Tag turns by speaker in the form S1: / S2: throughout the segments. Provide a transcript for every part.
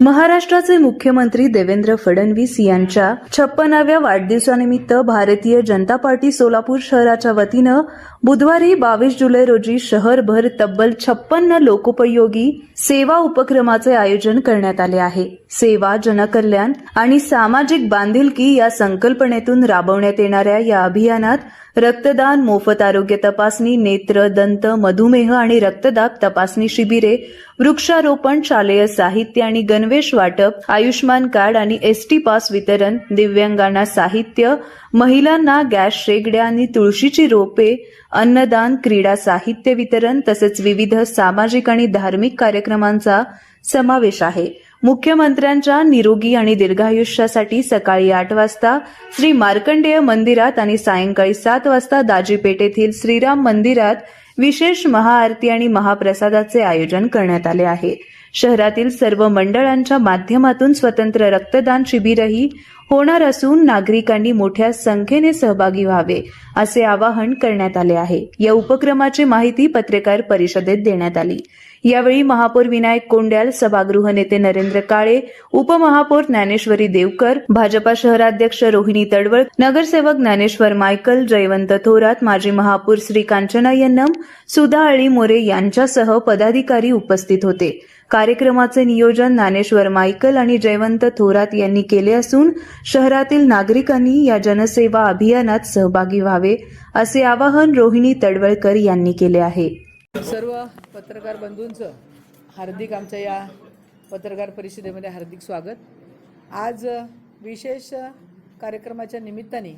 S1: महाराष्ट्राचे मुख्यमंत्री देवेंद्र फडणवीस यांच्या 56व्या वाढदिवसानिमित्त भारतीय जनता पार्टी सोलापूर शहराच्या वतीनं बुधवारी 22 जुलै रोजी शहरभर तब्बल 56 लोकोपयोगी सेवा उपक्रमाचे आयोजन करण्यात आले आहे. सेवा, जनकल्याण आणि सामाजिक बांधिलकी या संकल्पनेतून राबवण्यात येणाऱ्या या अभियानात रक्तदान, मोफत आरोग्य तपासणी, नेत्र, दंत, मधुमेह आणि रक्तदाब तपासणी शिबिरे, वृक्षारोपण, शालेय साहित्य आणि गणवेश वाटप, आयुष्मान कार्ड आणि एसटी पास वितरण, दिव्यांगांना साहित्य, महिलांना गॅस शेगड्या आणि तुळशीची रोपे, अन्नदान, क्रीडा साहित्य वितरण तसेच विविध सामाजिक आणि धार्मिक कार्यक्रमांचा समावेश आहे. मुख्यमंत्र्यांच्या निरोगी आणि दीर्घायुष्यासाठी सकाळी 8 वाजता श्री मार्कंडेय मंदिरात आणि सायंकाळी 7 वाजता दाजीपेठ येथील श्रीराम मंदिरात विशेष महाआरती आणि महाप्रसादाचे आयोजन करण्यात आले आहे. शहरातील सर्व मंडळांच्या माध्यमातून स्वतंत्र रक्तदान शिबिरही होणार असून नागरिकांनी मोठ्या संख्येने सहभागी व्हावे असे आवाहन करण्यात आले आहे. या उपक्रमाची माहिती पत्रकार परिषदेत देण्यात आली. यावेळी महापौर विनायक कोंड्याल, सभागृह नेते नरेंद्र काळे, उपमहापौर ज्ञानेश्वरी देवकर, भाजपा शहराध्यक्ष रोहिणी तडवळ, नगरसेवक ज्ञानेश्वर मायकल, जयवंत थोरात, माजी महापौर श्री कांचना यन्नम, सुधा अळीमोरे यांच्यासह पदाधिकारी उपस्थित होते. कार्यक्रमाचे नियोजन ज्ञानेश्वर मायकल आणि जयवंत थोरात यांनी केले असून शहरातील नागरिकांनी या जनसेवा अभियानात सहभागी व्हावे असे आवाहन रोहिणी तडवळकर यांनी केले आहे.
S2: सर्व पत्रकार बंधूंचं हार्दिक आमच्या या पत्रकार परिषदेमध्ये हार्दिक स्वागत. आज विशेष कार्यक्रमाच्या निमित्ताने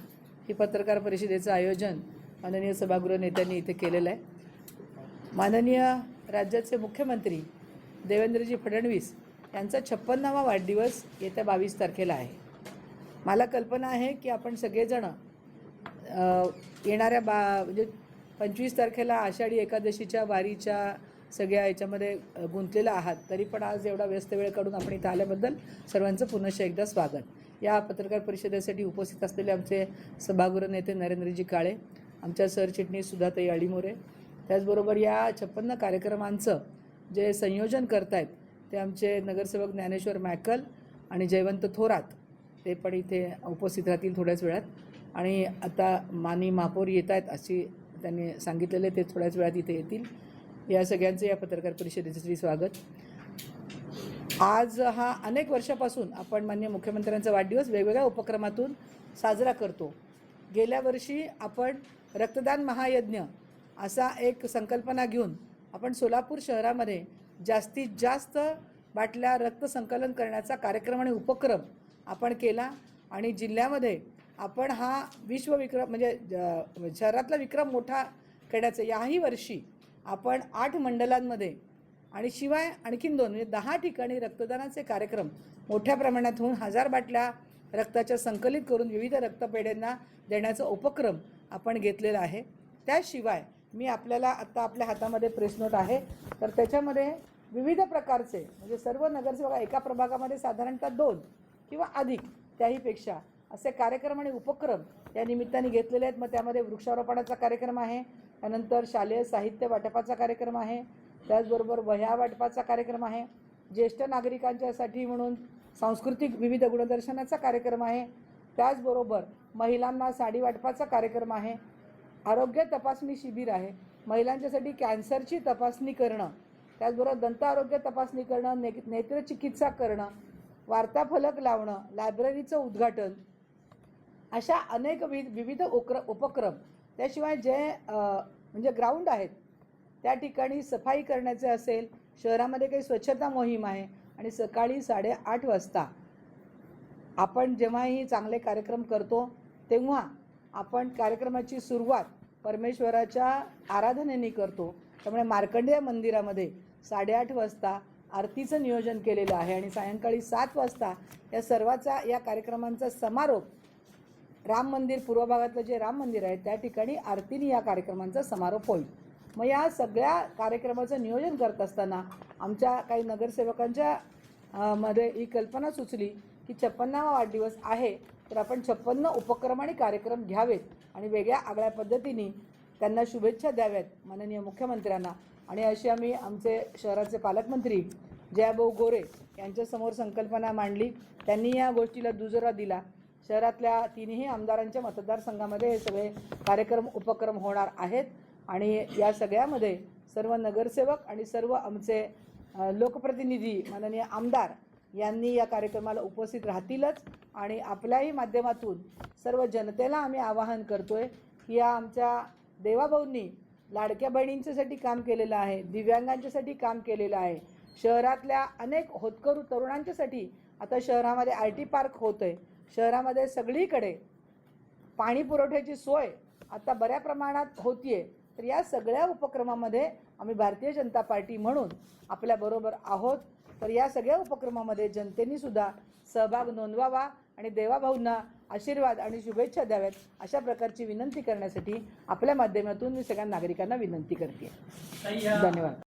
S2: ही पत्रकार परिषदेचं आयोजन माननीय सभागृह नेत्यांनी इथे केलेलं आहे. माननीय राज्याचे मुख्यमंत्री देवेंद्रजी फडणवीस यांचा 56वा वाढदिवस येत्या 22 तारखेला आहे. मला कल्पना आहे की आपण सगळेजण येणाऱ्या म्हणजे 25 तारखेला आषाढी एकादशीच्या वारीच्या सगळ्या याच्यामध्ये गुंतलेला आहात. तरी पण आज एवढा व्यस्त वेळ काढून आपण इथं आल्याबद्दल सर्वांचं पुनश्च एकदा स्वागत. या पत्रकार परिषदेसाठी उपस्थित असलेले आमचे सभागृह नेते नरेंद्रजी काळे, आमच्या सरचिटणीस सुधाताई अळीमोरे, त्याचबरोबर या 56 कार्यक्रमांचं जे संयोजन करतायत ते आमचे नगरसेवक ज्ञानेश्वर मायकल आणि जयवंत थोरात, ते पण इथे उपस्थित राहतील थोड्याच वेळात. आणि आता माननीय महापौर येत आहेत अशी त्यांनी सांगितलेले, ते थोड्याच वेळात इथे येतील. या सगळ्यांचे या पत्रकार परिषदेचे स्वागत. आज हा अनेक वर्षापासून आपण माननीय मुख्यमंत्र्यांचा वाढदिवस वेगवेगळ्या उपक्रमातून साजरा करतो. गेल्या वर्षी आपण रक्तदान महायज्ञ असा एक संकल्पना घेऊन आपण सोलापूर शहरामध्ये जास्तीत जास्त बाटल्या रक्त संकलन करण्याचा कार्यक्रम आणि उपक्रम आपण केला आणि जिल्ह्यामध्ये आपण हा विश्वविक्रम म्हणजे शहरातला विक्रम मोठा करण्याचा याही वर्षी आपण 8 मंडलांमध्ये आणि शिवाय आणखीन 2 म्हणजे 10 ठिकाणी रक्तदानाचे कार्यक्रम मोठ्या प्रमाणात होऊन 1000 बाटल्या रक्ताच्या संकलित करून विविध रक्तपेढ्यांना देण्याचा उपक्रम आपण घेतलेला आहे. त्याशिवाय मी आपल्याला आत्ता आपल्या हातामध्ये प्रेस नोट आहे, तर त्याच्यामध्ये विविध प्रकारचे म्हणजे सर्व नगरसेवक एका प्रभागामध्ये साधारणतः 2 किंवा अधिक त्याहीपेक्षा असे कार्यक्रम आणि उपक्रम या निमित्ताने घेतलेले आहेत. मग त्यामध्ये वृक्षारोपणाचा कार्यक्रम आहे, त्यानंतर शालेय साहित्य वाटपाचा कार्यक्रम आहे, त्याचबरोबर वह्या वाटपाचा कार्यक्रम आहे, ज्येष्ठ नागरिकांच्यासाठी म्हणून सांस्कृतिक विविध गुणदर्शनाचा कार्यक्रम आहे, त्याचबरोबर महिलांना साडी वाटपाचा कार्यक्रम आहे, आरोग्य तपासणी शिबिर आहे, महिलांच्यासाठी कॅन्सरची तपासणी करणं, त्याचबरोबर दंत आरोग्य तपासणी करणं, नेत्रचिकित्सा करणं, वार्ताफलक लावणं, लायब्ररीचं उद्घाटन, अशा अनेक विविध उपक्रम. त्याशिवाय जे म्हणजे ग्राउंड आहेत त्या ठिकाणी सफाई करण्याचे असेल, शहरामध्ये काही स्वच्छता मोहीम आहे आणि सकाळी 8:30 वाजता आपण जेव्हाही चांगले कार्यक्रम करतो तेव्हा आपण कार्यक्रमाची सुरुवात परमेश्वराच्या आराधनेने करतो. त्यामुळे मार्कंडेय मंदिरामध्ये 8:30 वाजता आरतीचं नियोजन केलेलं आहे आणि सायंकाळी 7 वाजता या सर्वाचा या कार्यक्रमांचा समारोप राम मंदिर पूर्व भागातलं जे राम मंदिर आहे त्या ठिकाणी आरतीने या कार्यक्रमांचा समारोप होईल. मग या सगळ्या कार्यक्रमाचं नियोजन करत असताना आमच्या काही नगरसेवकांच्या मध्ये ही कल्पना सुचली की 56वा वाढदिवस आहे, तर आपण 56 उपक्रम आणि कार्यक्रम घ्यावेत आणि वेगळ्या आगळ्या पद्धतीने त्यांना शुभेच्छा द्याव्यात माननीय मुख्यमंत्र्यांना. आणि अशी आम्ही आमचे शहराचे पालकमंत्री जयाभाऊ गोरे यांच्यासमोर संकल्पना मांडली. त्यांनी या गोष्टीला दुजोरा दिला. शहरातल्या तिन्ही आमदारांच्या मतदारसंघामध्ये हे सगळे कार्यक्रम उपक्रम होणार आहेत आणि या सगळ्यामध्ये सर्व नगरसेवक आणि सर्व आमचे लोकप्रतिनिधी माननीय आमदार यांनी या कार्यक्रमाला उपस्थित राहतीलच. आणि आपल्याही माध्यमातून सर्व जनतेला आम्ही आवाहन करतोय की या आमच्या देवाभाऊंनी लाडक्या बहिणींच्यासाठी काम केलेलं आहे, दिव्यांगांच्यासाठी काम केलेलं आहे, शहरातल्या अनेक होतकरू तरुणांच्यासाठी आता शहरामध्ये IT पार्क होतं आहे, शहरामध्ये सगळीकडे पाणी पुरवठ्याची सोय आता बऱ्या प्रमाणात होतीये. तर या सगळ्या उपक्रमामध्ये आम्ही भारतीय जनता पार्टी म्हणून आपल्याबरोबर आहोत. तर या सगळ्या उपक्रमामध्ये जनतेने सुद्धा सहभाग नोंदवावा आणि देवाभाऊंना आशीर्वाद आणि शुभेच्छा द्याव्यात अशा प्रकारची विनंती करण्यासाठी आपल्या माध्यमातून मी सगळ्या नागरिकांना विनंती करते. धन्यवाद.